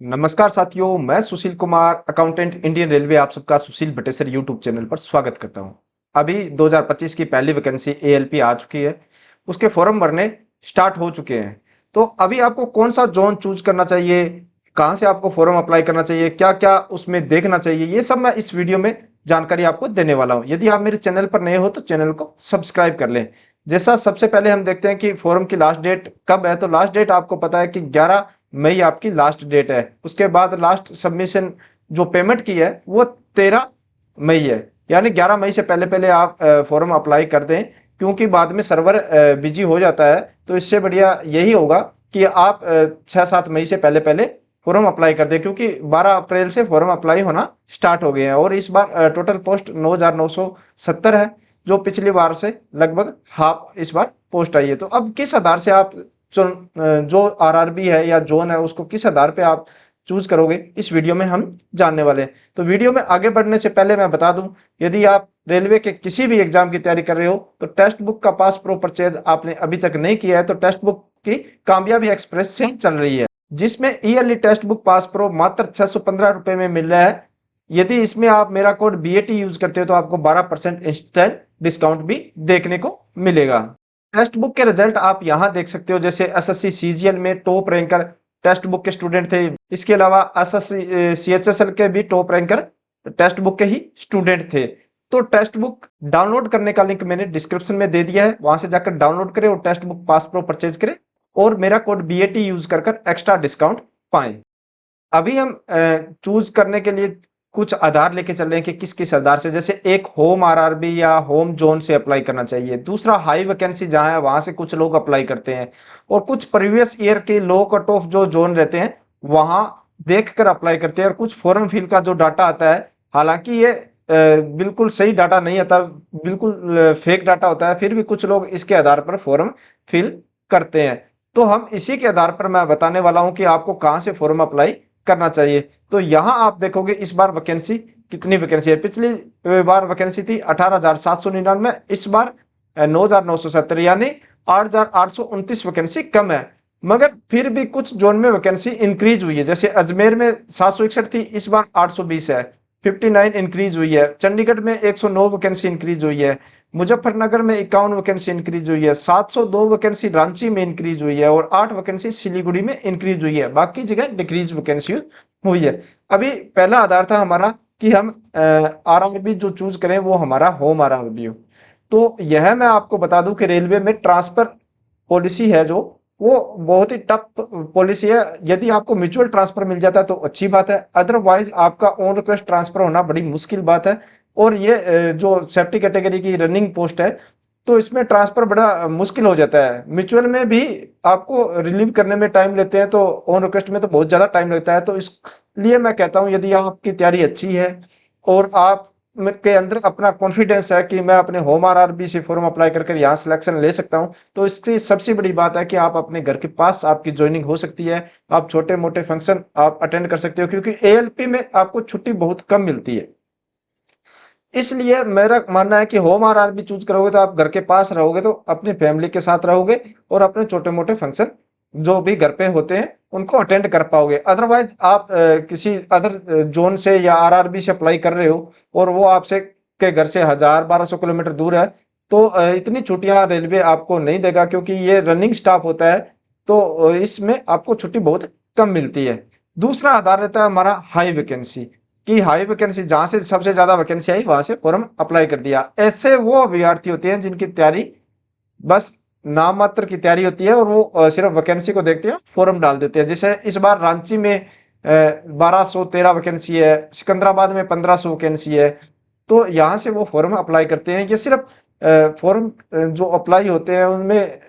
नमस्कार साथियों, मैं Sushil Kumar, accountant Indian railway आप सबका सुशील भटेसर यूट्यूब चैनल पर स्वागत करता हूं। अभी 2025 की पहली वैकेंसी एएलपी आ चुकी है, उसके फॉर्म भरने स्टार्ट हो चुके हैं। तो अभी आपको कौन सा जोन चूज करना चाहिए, कहां से आपको फॉर्म अप्लाई करना चाहिए, क्या क्या उसमें देखना चाहिए, ये सब मैं इस वीडियो में जानकारी आपको देने वाला हूं। यदि आप मेरे चैनल पर नए हो तो चैनल को सब्सक्राइब कर लें। जैसा सबसे पहले हम देखते हैं कि फॉर्म की लास्ट डेट कब है। तो लास्ट डेट आपको पता है कि 11 मई आपकी लास्ट डेट है। उसके बाद लास्ट सबमिशन जो पेमेंट की है वो 13 मई है। यानी 11 मई से पहले पहले आप फॉर्म अप्लाई कर दें, क्योंकि बाद में सर्वर बिजी हो जाता है। तो इससे बढ़िया यही होगा कि आप 6-7 मई से पहले पहले फॉर्म अप्लाई कर दें, क्योंकि 12 अप्रैल से फॉर्म अप्लाई होना स्टार्ट हो गए हैं। और इस बार टोटल पोस्ट 9,970 है, जो पिछली बार से लगभग हाफ इस बार पोस्ट आई है। तो अब किस आधार से आप जो आरआरबी है या जोन है उसको किस आधार पे आप चूज करोगे, इस वीडियो में हम जानने वाले हैं। तो वीडियो में आगे बढ़ने से पहले मैं बता दूं, यदि आप रेलवे के किसी भी एग्जाम की तैयारी कर रहे हो तो टेक्स्ट बुक का पास प्रो परचेज आपने अभी तक नहीं किया है तो टेक्स्ट बुक की कामयाबी एक्सप्रेस से चल रही है, जिसमें yearly text book pass pro मात्र 615 रुपए में मिल रहा है। यदि इसमें आप मेरा कोड बीएटी यूज करते हो तो आपको 12% इंस्टेंट डिस्काउंट भी देखने को मिलेगा। टेक्स्ट बुक के रिजल्ट आप यहां देख सकते हो, जैसे एसएससी सीजीएल में टॉप रैंकर टेक्स्ट बुक के स्टूडेंट थे। इसके अलावा एसएससी सीएचएसएल के भी टॉप रैंकर टेक्स्ट बुक के ही स्टूडेंट थे। तो टेक्स्ट बुक डाउनलोड करने का लिंक मैंने डिस्क्रिप्शन में दे दिया है, वहां से जाकर डाउनलोड करें और text book pass pro purchase करें और मेरा कोड बीएटी यूज कर एक्स्ट्रा डिस्काउंट पाएं। अभी हम चूज करने के लिए कुछ आधार लेके चल रहे हैं कि किस किस आधार से। जैसे एक होम आरआरबी या होम जोन से अप्लाई करना चाहिए, दूसरा हाई वैकेंसी जहां है वहां से कुछ लोग अप्लाई करते हैं, और कुछ प्रीवियस ईयर के लो कट ऑफ जो जोन रहते हैं वहां देखकर अप्लाई करते हैं। और कुछ फॉर्म फिल का जो डाटा आता है, हालांकि ये बिल्कुल सही डाटा नहीं आता, बिल्कुल फेक डाटा होता है, फिर भी कुछ लोग इसके आधार पर फॉर्म फिल करते हैं। तो हम इसी के आधार पर मैं बताने वाला हूं कि आपको कहां से फॉर्म अप्लाई करना चाहिए। तो यहां आप देखोगे इस बार वैकेंसी कितनी वैकेंसी है। पिछली बार वैकेंसी थी 18,799, इस बार 9,970, यानी 8,829 वैकेंसी कम है। मगर फिर भी कुछ जोन में वैकेंसी इंक्रीज हुई है। जैसे अजमेर में 761 थी, इस बार 820 है, 59 इंक्रीज हुई है। चंडीगढ़ में 109 वैकेंसी इंक्रीज हुई है। मुजफ्फरनगर में 51 वैकेंसी इंक्रीज हुई है। 702 वैकेंसी रांची में इंक्रीज हुई है और 8 वैकेंसी सिलीगुड़ी में इंक्रीज हुई है। बाकी जगह डिक्रीज वैकेंसी हुई है। अभी पहला आधार था हमारा कि हम आरआरबी जो चूज करें वो हमारा होम आरआरबी हो। तो यह मैं आपको बता दूं कि रेलवे में ट्रांसफर पॉलिसी है जो, वो बहुत ही टफ पॉलिसी है। यदि आपको म्यूचुअल ट्रांसफर मिल जाता है तो अच्छी बात है, अदरवाइज आपका ऑन रिक्वेस्ट ट्रांसफर होना बड़ी मुश्किल बात है। और ये जो सेफ्टी कैटेगरी की रनिंग पोस्ट है तो इसमें ट्रांसफर बड़ा मुश्किल हो जाता है। म्यूचुअल में भी आपको रिलीव करने में टाइम लेते हैं, तो ऑन रिक्वेस्ट में तो बहुत ज्यादा टाइम लगता है। तो इसलिए मैं कहता हूं यदि आपकी तैयारी अच्छी है और आप के अंदर अपना कॉन्फिडेंस है कि मैं अपने होम आरआरबी से फॉर्म अप्लाई कर यहाँ सिलेक्शन ले सकता हूं, तो इसकी सबसे बड़ी बात है कि आप अपने घर के पास आपकी ज्वाइनिंग हो सकती है। आप छोटे मोटे फंक्शन आप अटेंड कर सकते हो, क्योंकि एएलपी में आपको छुट्टी बहुत कम मिलती है। इसलिए मेरा मानना है कि होम आरआरबी चूज करोगे तो आप घर के पास रहोगे, तो अपनी फैमिली के साथ रहोगे और अपने छोटे मोटे फंक्शन जो भी घर पे होते हैं उनको अटेंड कर पाओगे। अदरवाइज आप किसी अदर जोन से या आरआरबी से अप्लाई कर रहे हो और वो आपसे के घर से 1,000-1,200 किलोमीटर दूर है, तो इतनी छुट्टियां रेलवे आपको नहीं देगा, क्योंकि ये रनिंग स्टाफ होता है। तो इसमें आपको छुट्टी बहुत कम मिलती है। दूसरा आधार रहता है हमारा हाई वैकेंसी, कि हाई वैकेंसी जहां से सबसे ज्यादा वैकेंसी आई वहां से फॉर्म अप्लाई कर दिया। ऐसे वो अभ्यर्थी होते हैं जिनकी तैयारी बस नाम मात्र की तैयारी होती है और वो सिर्फ वैकेंसी को देखते हैं, फॉर्म डाल देते हैं। जैसे इस बार रांची में 1,213 वैकेंसी है, सिकंदराबाद में 1,500 वैकेंसी है। तो यहाँ से वो फॉर्म अप्लाई करते हैं। ये सिर्फ फॉर्म जो अप्लाई होते हैं उनमें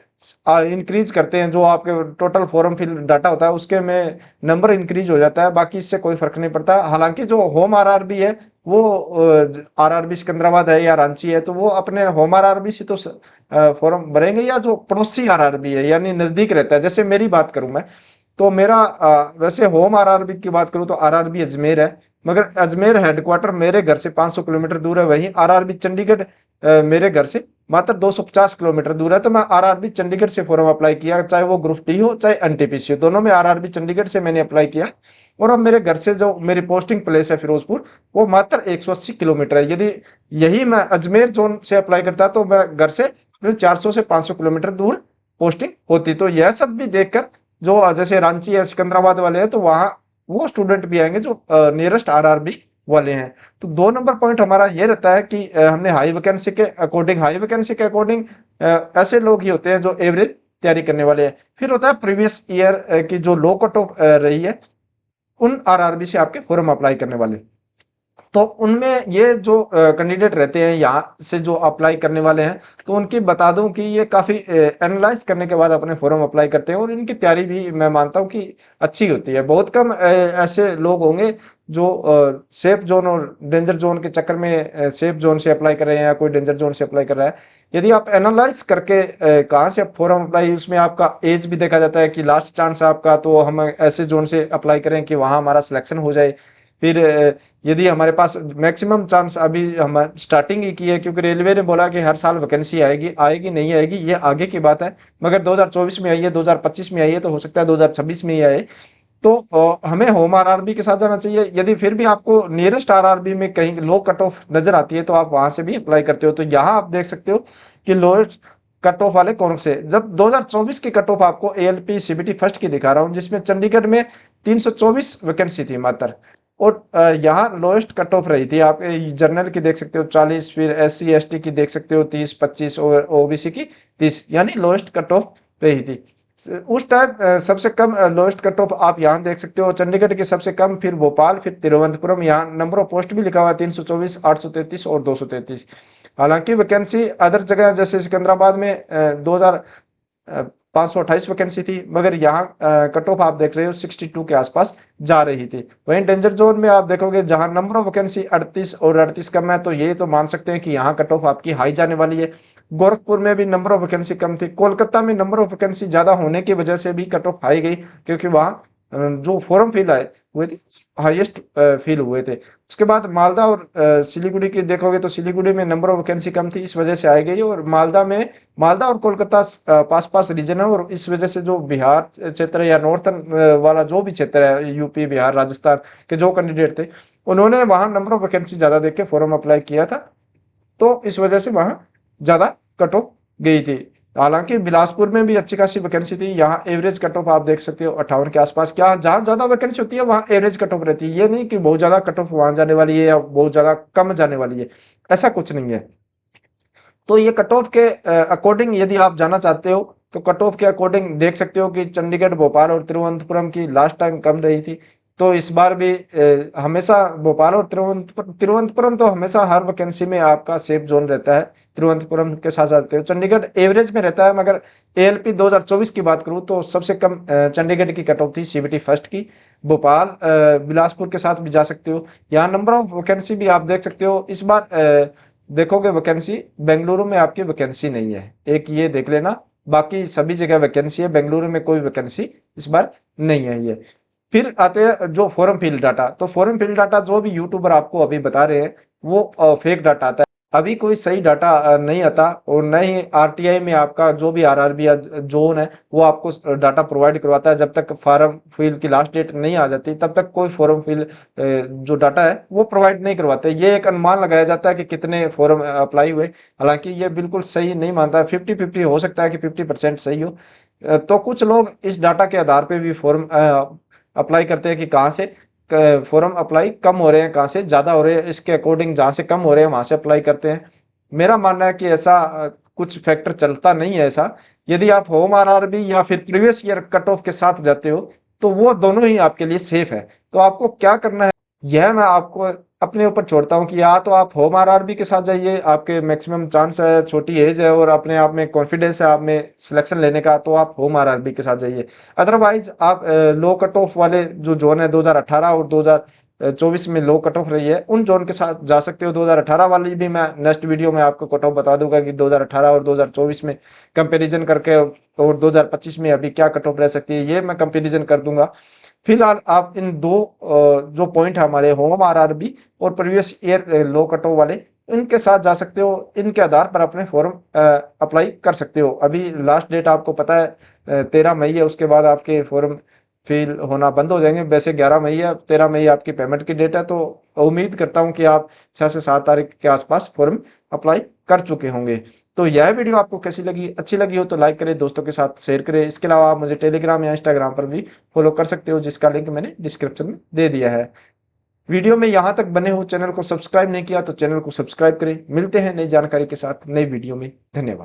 इंक्रीज करते हैं, जो आपके टोटल फॉर्म फिल डाटा होता है उसके में नंबर इंक्रीज हो जाता है, बाकी इससे कोई फर्क नहीं पड़ता। हालांकि जो होम आरआरबी है वो आरआरबी सिकंदराबाद है या रांची है, तो वो अपने होम आरआरबी से तो फॉर्म भरेंगे, या जो पड़ोसी आरआरबी है यानी नजदीक रहता है। जैसे मेरी बात करूं मैं, तो मेरा वैसे होम आरआरबी की बात करूं तो आरआरबी अजमेर है, मगर अजमेर हेडक्वार्टर मेरे घर से 500 किलोमीटर दूर है। वहीं आरआरबी चंडीगढ़ मेरे घर से मात्र 250 किलोमीटर दूर है। तो मैं आरआरबी चंडीगढ़ से फॉर्म अप्लाई किया, चाहे वो ग्रुप डी हो चाहे एनटीपीसी हो, दोनों में आरआरबी चंडीगढ़ से मैंने अप्लाई किया। और अब मेरे घर से जो मेरी पोस्टिंग प्लेस है फिरोजपुर, वो मात्र 180 किलोमीटर है। यदि यही मैं अजमेर जोन से अप्लाई करता तो मैं घर से 400 से 500 किलोमीटर दूर पोस्टिंग होती। तो यह सब भी देखकर जो जैसे रांची या सिकंदराबाद वाले हैं, तो वहाँ वो स्टूडेंट भी आएंगे जो नियरेस्ट आरआरबी वाले हैं। तो 2 नंबर पॉइंट हमारा ये रहता है कि हमने हाई वैकेंसी के अकॉर्डिंग ऐसे लोग ही होते हैं जो एवरेज तैयारी करने वाले हैं। फिर होता है प्रीवियस ईयर की जो लो कट ऑफ रही है, उन आरआरबी से आपके फॉर्म अप्लाई करने वाले। तो उनमें ये जो कैंडिडेट रहते हैं यहाँ से जो अप्लाई करने वाले हैं, तो उनकी बता दूं कि ये काफ़ी एनालाइज करने के बाद अपने फॉर्म अप्लाई करते हैं, और इनकी तैयारी भी मैं मानता हूँ कि अच्छी होती है। बहुत कम ऐसे लोग होंगे जो सेफ जोन और डेंजर जोन के चक्कर में सेफ जोन से अप्लाई कर रहे हैं या कोई डेंजर जोन से अप्लाई कर रहा है। यदि आप एनालाइज करके कहाँ से आप फॉर्म अप्लाई, उसमें आपका एज भी देखा जाता है कि लास्ट चांस है आपका, तो हम ऐसे जोन से अप्लाई करें कि वहाँ हमारा सिलेक्शन हो जाए। फिर यदि हमारे पास मैक्सिमम चांस, अभी हम स्टार्टिंग ही की है, क्योंकि रेलवे ने बोला कि हर साल वैकेंसी आएगी, आएगी नहीं आएगी ये आगे की बात है, मगर 2024 में आई है, 2025 में आई है, तो हो सकता है 2026 में ही आए। तो हमें होम आरआरबी के साथ जाना चाहिए। यदि फिर भी आपको नियरेस्ट आरआरबी में कहीं लो कट ऑफ नजर आती है, तो आप वहां से भी अप्लाई करते हो। तो यहाँ आप देख सकते हो कि लोएस्ट कट ऑफ वाले कौन से, जब 2024 की कट ऑफ आपको एएलपी सीबीटी फर्स्ट की दिखा रहा हूँ, जिसमें चंडीगढ़ में 324 वैकेंसी थी मात्र। और यहाँ लोएस्ट कट ऑफ रही थी, आप जर्नल की देख सकते हो 40, फिर एससी एसटी की देख सकते हो 30, 25 और ओबीसी की 30, यानी लोएस्ट कट ऑफ रही थी। उस टाइम सबसे कम लोएस्ट कट ऑफ आप यहाँ देख सकते हो, चंडीगढ़ की सबसे कम, फिर भोपाल, फिर तिरुवनंतपुरम। यहाँ नंबर ऑफ पोस्ट भी लिखा हुआ है 324, 833 और 233। हालांकि वैकेंसी अदर जगह जैसे सिकंदराबाद में 2528 वैकेंसी थी, मगर यहाँ कट ऑफ आप देख रहे हो 62 के आसपास जा रही थी। वहीं डेंजर जोन में आप देखोगे जहां नंबर ऑफ वैकेंसी 38 और 38 कम है, तो ये तो मान सकते हैं कि यहाँ कट ऑफ आपकी हाई जाने वाली है। गोरखपुर में भी नंबर ऑफ वैकेंसी कम थी, कोलकाता में नंबर ऑफ वैकेंसी ज्यादा होने की वजह से भी कट ऑफ हाई गई, क्योंकि वहाँ जो फॉर्म फिल आए हुए थे, हाईएस्ट फिल हुए थे। उसके बाद मालदा और सिलीगुड़ी की देखोगे तो सिलीगुड़ी में नंबर ऑफ वैकेंसी कम थी, इस वजह से आई गई। और मालदा और कोलकाता पास पास रीजन है, और इस वजह से जो बिहार क्षेत्र या नॉर्थन वाला जो भी क्षेत्र है, यूपी, बिहार, राजस्थान के जो कैंडिडेट थे, उन्होंने वहां नंबर ऑफ वैकेंसी ज्यादा देख के फॉर्म अप्लाई किया था, तो इस वजह से वहां ज्यादा कट ऑफ गई थी। हालांकि बिलासपुर में भी अच्छी खासी वैकेंसी थी, यहाँ एवरेज कट ऑफ आप देख सकते हो 58 के आसपास। क्या जहां ज्यादा वैकेंसी होती है वहां एवरेज कट ऑफ रहती है, ये नहीं कि बहुत ज्यादा कट ऑफ वहां जाने वाली है या बहुत ज्यादा कम जाने वाली है, ऐसा कुछ नहीं है। तो ये कट ऑफ के अकॉर्डिंग यदि आप जाना चाहते हो, तो कट ऑफ के अकॉर्डिंग देख सकते हो कि चंडीगढ़, भोपाल और तिरुवनंतपुरम की लास्ट टाइम कम रही थी। तो इस बार भी हमेशा भोपाल और तिरुवनंतपुरम तो हमेशा हर वैकेंसी में आपका सेफ जोन रहता है, तिरुवनंतपुरम के साथ जाते हो। चंडीगढ़ एवरेज में रहता है, मगर एएलपी 2024 की बात करूं तो सबसे कम चंडीगढ़ की कट ऑफ थी सीबीटी फर्स्ट की। भोपाल बिलासपुर के साथ भी जा सकते हो। यहाँ नंबर ऑफ वैकेंसी भी आप देख सकते हो। इस बार देखोगे वैकेंसी, बेंगलुरु में आपकी वैकेंसी नहीं है, एक ये देख लेना। बाकी सभी जगह वैकेंसी है, बेंगलुरु में कोई वैकेंसी इस बार नहीं है ये। फिर आते हैं जो फॉर्म फिल डाटा। तो फॉर्म फिल डाटा जो भी यूट्यूबर आपको अभी बता रहे हैं, वो फेक डाटा आता है। अभी कोई सही डाटा नहीं आता, और न ही आरटीआई में आपका जो भी आरआरबी या जोन है, वो आपको डाटा प्रोवाइड करवाता है। जब तक फॉर्म फिल की लास्ट डेट नहीं आ जाती, तब तक कोई फॉर्म फिल जो डाटा है वो प्रोवाइड नहीं करवाते। ये एक अनुमान लगाया जाता है कि कितने फॉर्म अप्लाई हुए, हालांकि ये बिल्कुल सही नहीं मानता है। 50-50 हो सकता है कि 50% सही हो। तो कुछ लोग इस डाटा के आधार पे भी फॉर्म अप्लाई करते हैं कि कहाँ से फॉर्म अप्लाई कम हो रहे हैं, कहाँ से ज्यादा हो रहे हैं, इसके अकॉर्डिंग जहाँ से कम हो रहे हैं वहां से अप्लाई करते हैं। मेरा मानना है कि ऐसा कुछ फैक्टर चलता नहीं है ऐसा। यदि आप होम आरआरबी या फिर प्रीवियस ईयर कट ऑफ के साथ जाते हो, तो वो दोनों ही आपके लिए सेफ है। तो आपको क्या करना है, यह मैं आपको अपने ऊपर छोड़ता हूँ कि या तो आप होम आरआरबी के साथ जाइए, आपके मैक्सिमम चांस है, छोटी एज है और अपने आप में कॉन्फिडेंस है आप में सिलेक्शन लेने का, तो आप होम आरआरबी के साथ जाइए। अदरवाइज आप लो कट ऑफ वाले जो जोन है 2018 और 2024 में लो कट ऑफ रही है, उन जोन के साथ जा सकते हो। 2018 वाली भी मैं नेक्स्ट वीडियो में आपको कट ऑफ बता दूंगा कि 2018 और 2024 में कंपैरिजन करके, और 2025 में अभी क्या कट ऑफ रह सकती है, ये मैं कंपैरिजन कर दूंगा। फिलहाल आप इन दो जो पॉइंट है हमारे, होम आरआरबी और प्रीवियस ईयर लो कट ऑफ वाले, इनके साथ जा सकते हो। इनके आधार पर अपने फॉर्म अप्लाई कर सकते हो। अभी लास्ट डेट आपको पता है 13 मई है, उसके बाद आपके फॉर्म फिल होना बंद हो जाएंगे। वैसे 11 मई या 13 मई आपकी पेमेंट की डेट है, तो उम्मीद करता हूं कि आप 6 से 7 तारीख के आसपास फॉर्म अप्लाई कर चुके होंगे। तो यह वीडियो आपको कैसी लगी? अच्छी लगी हो तो लाइक करें, दोस्तों के साथ शेयर करें। इसके अलावा आप मुझे टेलीग्राम या इंस्टाग्राम पर भी फॉलो कर सकते हो, जिसका लिंक मैंने डिस्क्रिप्शन में दे दिया है। वीडियो में यहाँ तक बने हो, चैनल को सब्सक्राइब नहीं किया तो चैनल को सब्सक्राइब करें। मिलते हैं नई जानकारी के साथ नई वीडियो में। धन्यवाद।